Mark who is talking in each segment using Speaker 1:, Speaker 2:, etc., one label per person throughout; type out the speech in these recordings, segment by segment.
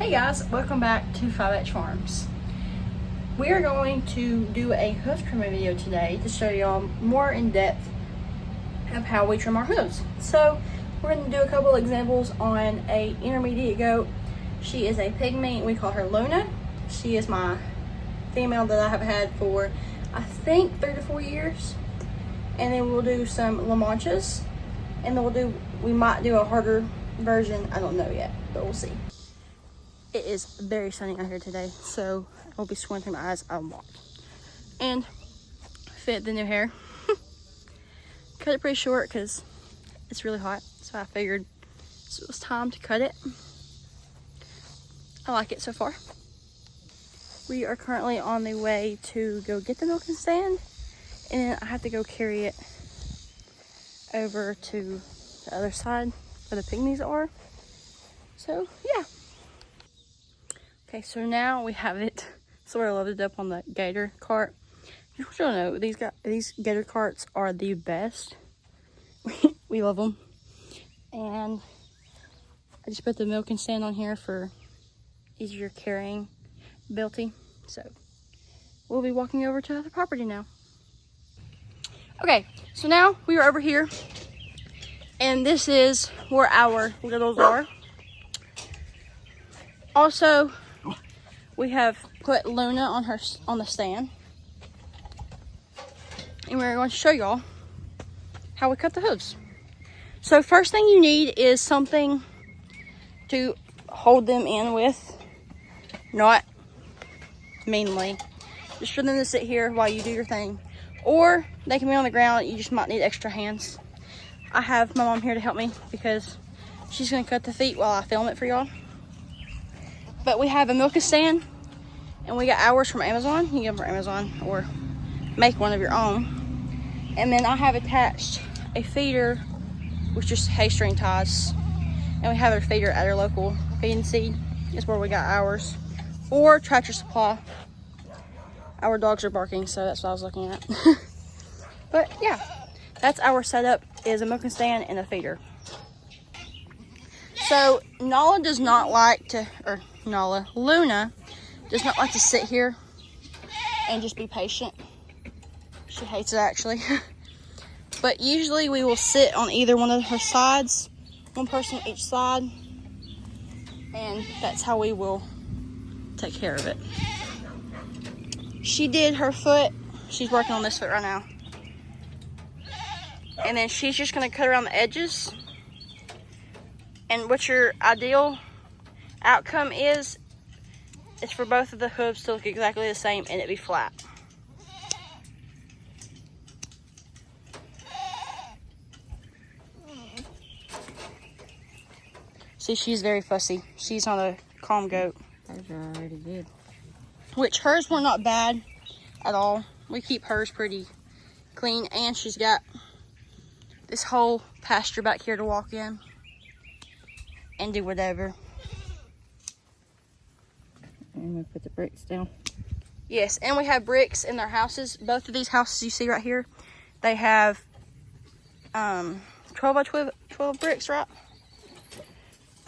Speaker 1: Hey guys, welcome back to 5H Farms. We are going to do a hoof trimming video today to show y'all more in depth of how we trim our hooves. So we're going to do a couple examples on a intermediate goat. She is a pygmy. We call her Luna. She is my female that I have had for I think 3 to 4 years. And then we'll do some La Manchas, and then we might do a harder version. I don't know yet, but we'll see. It is very sunny out here today, so I'll be squinting my eyes a lot. And fit the new hair. Cut it pretty short because it's really hot, so I figured it was time to cut it. I like it so far. We are currently on the way to go get the milking stand, and I have to go carry it over to the other side where the pygmies are. So yeah. Okay, so now we have it sort of loaded up on the gator cart. Just want you to know, these gator carts are the best. We love them. And I just put the milking stand on here for easier carrying ability. So we'll be walking over to the property now. Okay, so now we are over here, and this is where our littles are. Also, we have put Luna on the stand, and we're going to show y'all how we cut the hooves. So first thing you need is something to hold them in with, not mainly, just for them to sit here while you do your thing. Or they can be on the ground. You just might need extra hands. I have my mom here to help me because she's going to cut the feet while I film it for y'all. But we have a milking stand, and we got ours from Amazon. You can get them from Amazon or make one of your own. And then I have attached a feeder with just hay string ties. And we have our feeder at our local feed and seed. That's where we got ours. Or Tractor Supply. Our dogs are barking, so that's what I was looking at. But yeah, that's our setup, is a milking stand and a feeder. So Luna does not like to sit here and just be patient. She hates it actually. But usually we will sit on either one of her sides, one person each side, and that's how we will take care of it. She did her foot. She's working on this foot right now. And then she's just gonna cut around the edges. And what your ideal outcome is for both of the hooves to look exactly the same and it be flat. See, she's very fussy. She's not a calm goat.
Speaker 2: That's already good.
Speaker 1: Which hers were not bad at all. We keep hers pretty clean, and she's got this whole pasture back here to walk in and do whatever.
Speaker 2: And we put the bricks down.
Speaker 1: Yes, and we have bricks in their houses. Both of these houses you see right here, they have 12 by 12 bricks, right?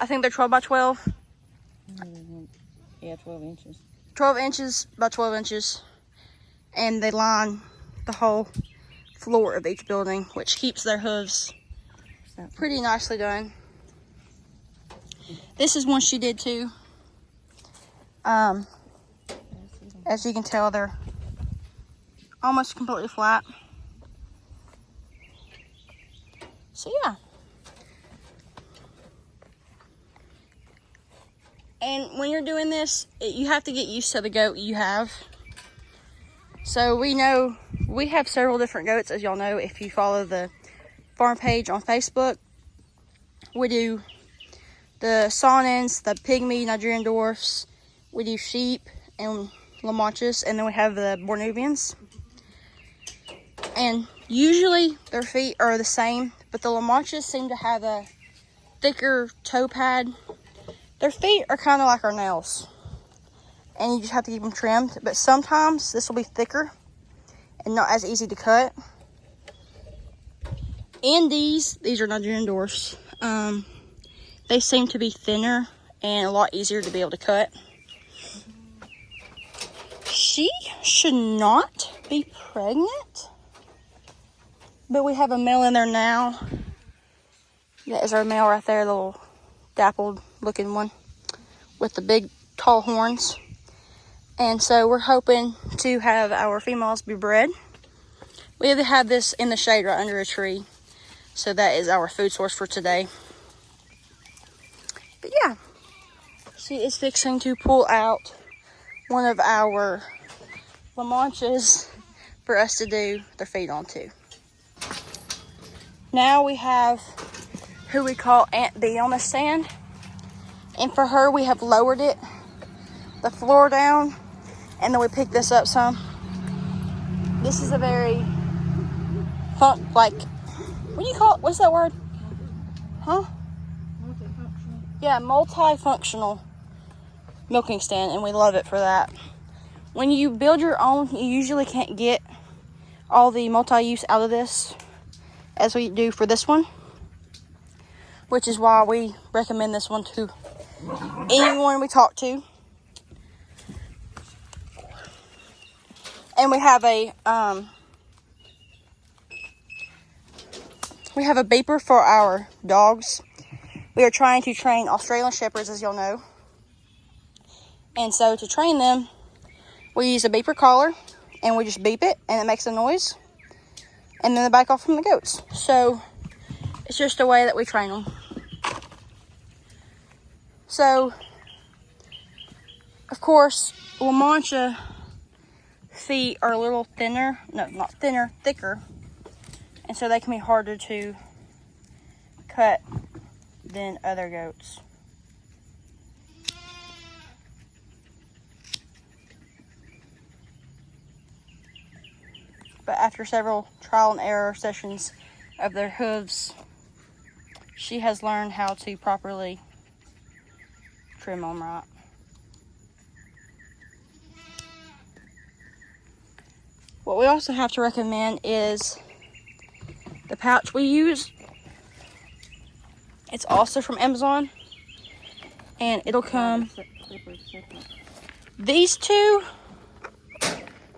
Speaker 1: I think they're 12 by 12.
Speaker 2: Yeah, 12 inches.
Speaker 1: 12 inches by 12 inches. And they line the whole floor of each building, which keeps their hooves pretty nicely done. This is one she did too. As you can tell, they're almost completely flat. So yeah. And when you're doing this, you have to get used to the goat you have. So we know we have several different goats, as y'all know if you follow the farm page on Facebook. We do the Sawnins, the pygmy Nigerian dwarfs. We do sheep and La Manchas, and then we have the Bornubians. And usually their feet are the same, but the La Manchas seem to have a thicker toe pad. Their feet are kind of like our nails, and you just have to keep them trimmed. But sometimes this will be thicker and not as easy to cut. And these are Nigerian dwarfs. They seem to be thinner and a lot easier to be able to cut. She should not be pregnant, but we have a male in there now. That is our male right there, the little dappled looking one with the big tall horns. And so we're hoping to have our females be bred. We have this in the shade right under a tree. So that is our food source for today. But yeah, she is fixing to pull out one of our La Manchas for us to do their feed on too. Now we have who we call Aunt B on the stand. And for her, we have lowered it, the floor down, and then we picked this up some. This is a very what do you call it? What's that word? Huh?
Speaker 2: Multifunctional.
Speaker 1: Yeah, multifunctional milking stand, and we love it for that. When you build your own, you usually can't get all the multi-use out of this as we do for this one, which is why we recommend this one to anyone we talk to. And we have a beeper for our dogs. We are trying to train Australian Shepherds, as y'all know. And so to train them, we use a beeper collar, and we just beep it, and it makes a noise. And then they back off from the goats. So it's just a way that we train them. So, of course, La Mancha feet are a little thinner. No, not thinner, thicker. And so they can be harder to cut than other goats. But after several trial and error sessions of their hooves, she has learned how to properly trim them right. What we also have to recommend is the pouch we use. It's also from Amazon, and it'll come. These two,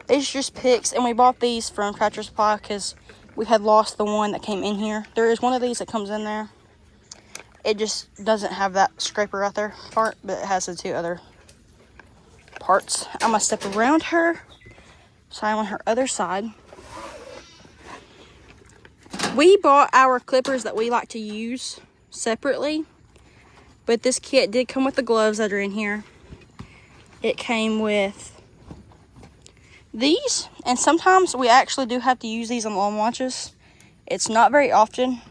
Speaker 1: these are just picks, and we bought these from Tractor Supply because we had lost the one that came in here. There is one of these that comes in there. It just doesn't have that scraper right there part, but it has the two other parts. I'm gonna step around her, so I'm on her other side. We bought our clippers that we like to use separately, but this kit did come with the gloves that are in here. It came with these, and sometimes we actually do have to use these on long watches. It's not very often,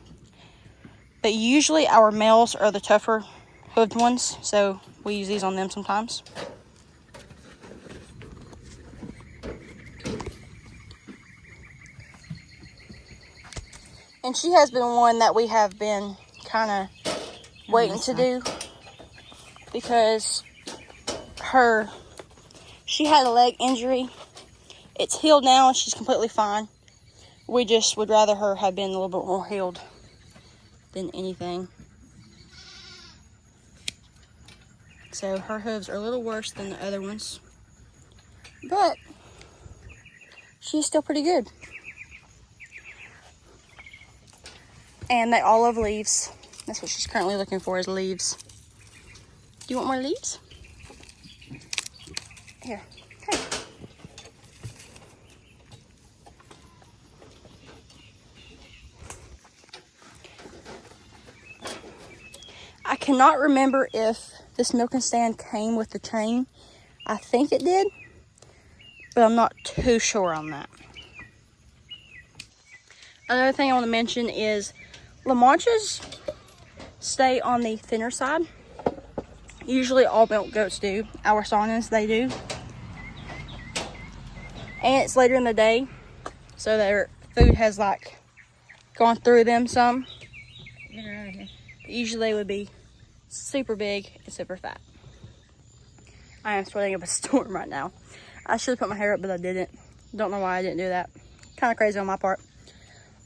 Speaker 1: but usually our males are the tougher hooved ones, so we use these on them sometimes. And she has been one that we have been kind of waiting to do, because she had a leg injury. It's healed now and she's completely fine. We just would rather her have been a little bit more healed than anything. So her hooves are a little worse than the other ones, but she's still pretty good. And they all love leaves. That's what she's currently looking for, is leaves. Do you want more leaves? Here, okay. I cannot remember if this milking stand came with the chain. I think it did, but I'm not too sure on that. Another thing I want to mention is La Manchas stay on the thinner side. Usually all milk goats do. Our Saunas, they do. And it's later in the day, so their food has like gone through them some.
Speaker 2: Get her out of here.
Speaker 1: Usually they would be super big and super fat. I am sweating up a storm right now. I should have put my hair up, but I didn't. Don't know why I didn't do that. Kind of crazy on my part.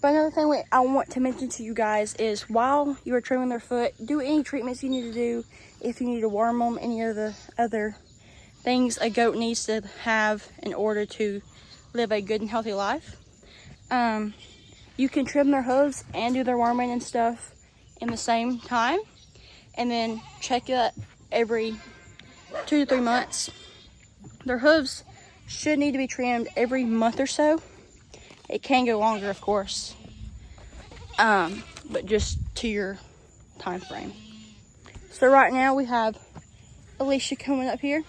Speaker 1: But another thing I want to mention to you guys is, while you are trimming their foot, do any treatments you need to do. if you need to worm them, any of the other things a goat needs to have in order to live a good and healthy life. You can trim their hooves and do their worming and stuff in the same time, and then check it every 2 to 3 months. Their hooves should need to be trimmed every month or so. It can go longer, of course, but just to your time frame. So right now we have Alicia coming up here.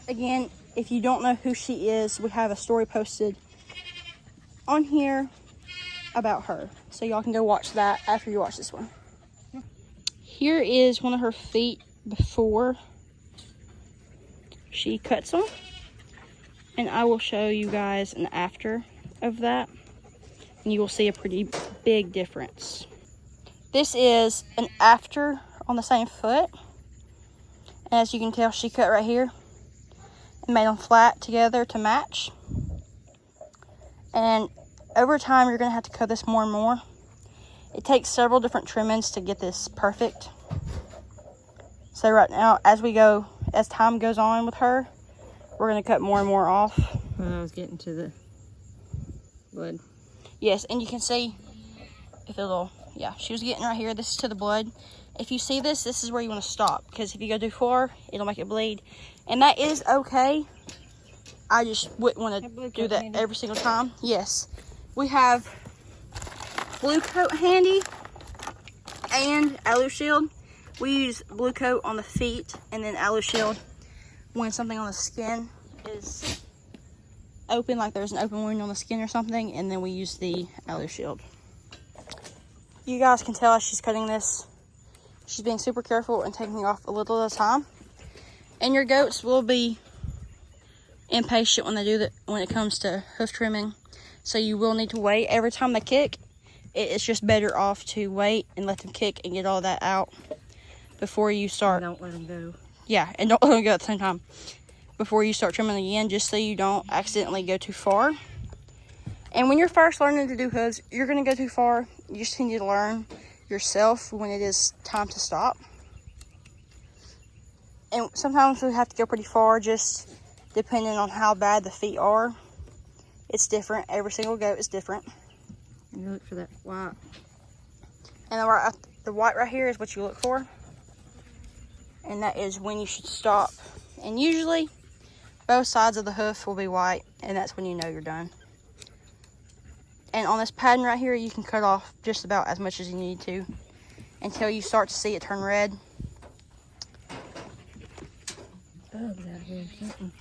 Speaker 1: Again, if you don't know who she is, we have a story posted on here about her. So y'all can go watch that after you watch this one. Here is one of her feet before she cuts them. And I will show you guys an after of that. And you will see a pretty big difference. This is an after on the same foot. And as you can tell, she cut right here and made them flat together to match. And over time, you're gonna have to cut this more and more. It takes several different trimmings to get this perfect. So right now, as time goes on with her, we're gonna cut more and more off.
Speaker 2: When I was getting to the blood.
Speaker 1: Yes, and you can see if it'll, yeah, she was getting right here. This is to the blood. If you see this, this is where you want to stop, because if you go too far, it'll make it bleed. And that is okay. I just wouldn't want to do that every single time. Yes. We have Blue Coat handy and Aloe Shield. We use Blue Coat on the feet and then Aloe Shield when something on the skin is open, like there's an open wound on the skin or something, and then we use the Aloe Shield. You guys can tell as she's cutting this, she's being super careful and taking off a little at a time. And your goats will be impatient when they do that, when it comes to hoof trimming. So you will need to wait every time they kick. It's just better off to wait and let them kick and get all that out before you start.
Speaker 2: Don't let them go.
Speaker 1: Yeah, and don't let them go at the same time before you start trimming again, just so you don't accidentally go too far. And when you're first learning to do hooves, you're going to go too far. You just need to learn yourself when it is time to stop. And sometimes we have to go pretty far, just depending on how bad the feet are. It's different. Every single goat is different.
Speaker 2: And you look for that white.
Speaker 1: And the white right here is what you look for. And that is when you should stop. And usually, both sides of the hoof will be white, and that's when you know you're done. And on this pattern right here, you can cut off just about as much as you need to until you start to see it turn red.
Speaker 2: Bugs out here or something.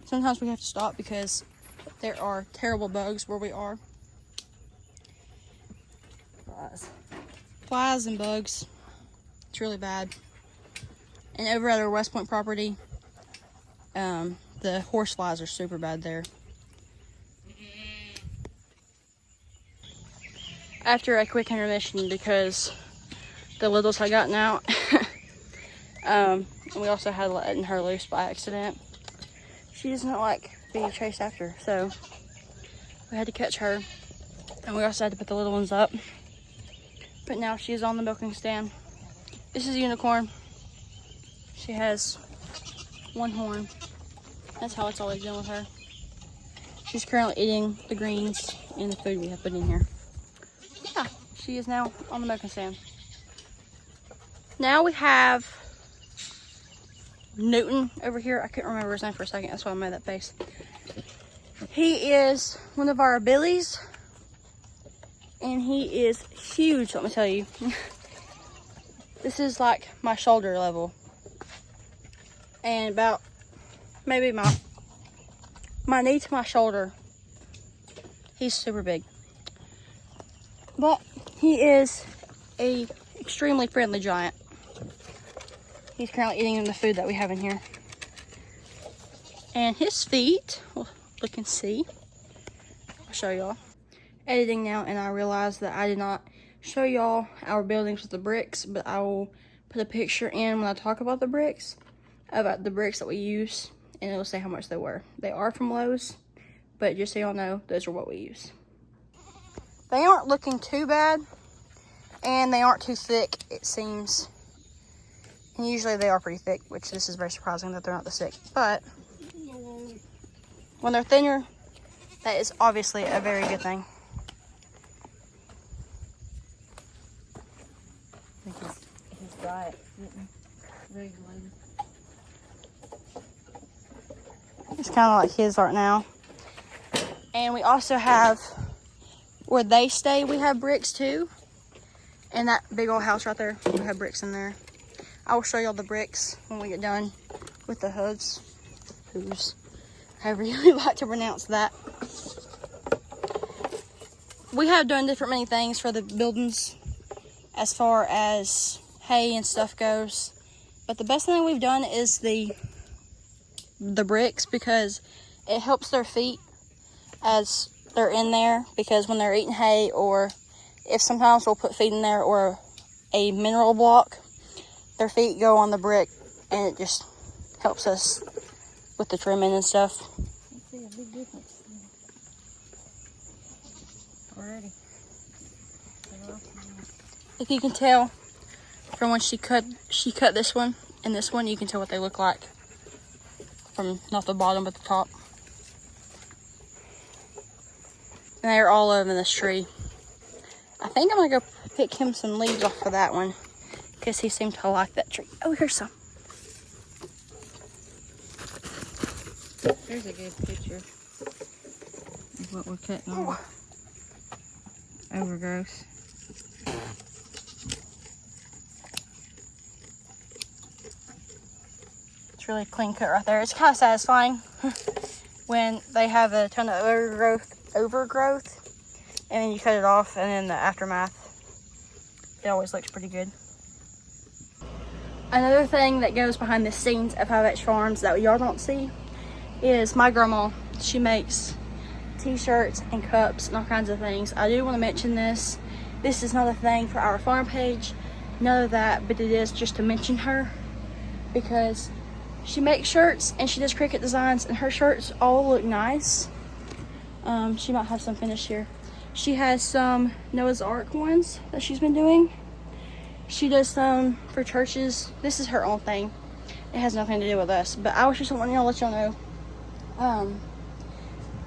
Speaker 1: Sometimes we have to stop because there are terrible bugs where we are. Flies and bugs. It's really bad. And over at our West Point property, the horse flies are super bad there. After a quick intermission because the littles had gotten out, and we also had letting her loose by accident. She doesn't like being chased after, so we had to catch her, and we also had to put the little ones up. But now she's on the milking stand. This is Unicorn. She has one horn. That's how it's always been with her. She's currently eating the greens and the food we have put in here. Yeah, she is now on the milking stand. Now we have Newton over here. I couldn't remember his name for a second. That's why I made that face. He is one of our billies. And he is huge, let me tell you. This is like my shoulder level. And about maybe my knee to my shoulder. He's super big. But he is a extremely friendly giant. He's currently eating the food that we have in here. And his feet, well, look and see. I'll show y'all. Editing now, and I realized that I did not show y'all our buildings with the bricks, but I will put a picture in when I talk about the bricks that we use, and it will say how much they were. They are from Lowe's, but just so y'all know, those are what we use. They aren't looking too bad. And they aren't too thick, it seems. And usually they are pretty thick, which this is very surprising that they're not this thick. But when they're thinner, that is obviously a very good thing.
Speaker 2: I think his diet regulated.
Speaker 1: It's kind of like his right now. And we also have, where they stay, we have bricks too. And that big old house right there, we have bricks in there. I will show y'all the bricks when we get done with the hooves. Hooves. I really like to pronounce that. We have done many things for the buildings as far as hay and stuff goes. But the best thing we've done is the bricks, because it helps their feet as they're in there, because when they're eating hay, or if sometimes we'll put feed in there or a mineral block, their feet go on the brick and it just helps us with the trimming and stuff.
Speaker 2: I see a big difference already.
Speaker 1: If you can tell from when she cut this one and this one, you can tell what they look like from not the bottom but the top. And they're all over this tree. I think I'm gonna go pick him some leaves off of that one, because he seemed to like that tree. Oh, here's some.
Speaker 2: There's a good picture of what we're cutting on. Overgrowth.
Speaker 1: It's really clean cut right there. It's kind of satisfying when they have a ton of overgrowth, and then you cut it off, and then the aftermath, it always looks pretty good. Another thing that goes behind the scenes of H Farms that y'all don't see is my grandma. She makes t-shirts and cups and all kinds of things. I do want to mention this. This is not a thing for our farm page, none of that, but it is just to mention her, because she makes shirts and she does Cricut designs, and her shirts all look nice. She might have some finished here. She has some Noah's Ark ones that she's been doing. She does some for churches. This is her own thing. It has nothing to do with us, but I was just wanting to let y'all know.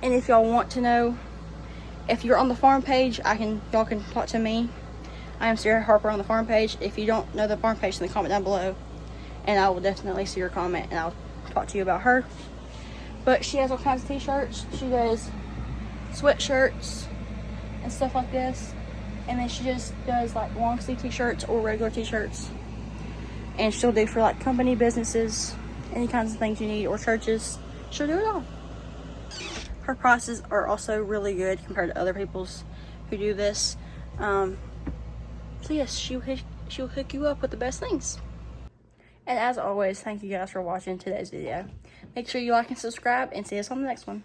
Speaker 1: And if y'all want to know, if you're on the farm page, y'all can talk to me. I am Sarah Harper on the farm page. If you don't know the farm page, then comment down below, and I will definitely see your comment, and I'll talk to you about her. But she has all kinds of t-shirts. She does sweatshirts and stuff like this, and then she just does like long sleeve t-shirts or regular t-shirts, and she'll do for like company businesses, any kinds of things you need, or churches. She'll do it all. Her prices are also really good compared to other people's who do this. So yes, she'll hook you up with the best things. And as always, thank you guys for watching today's video. Make sure you like and subscribe, and see us on the next one.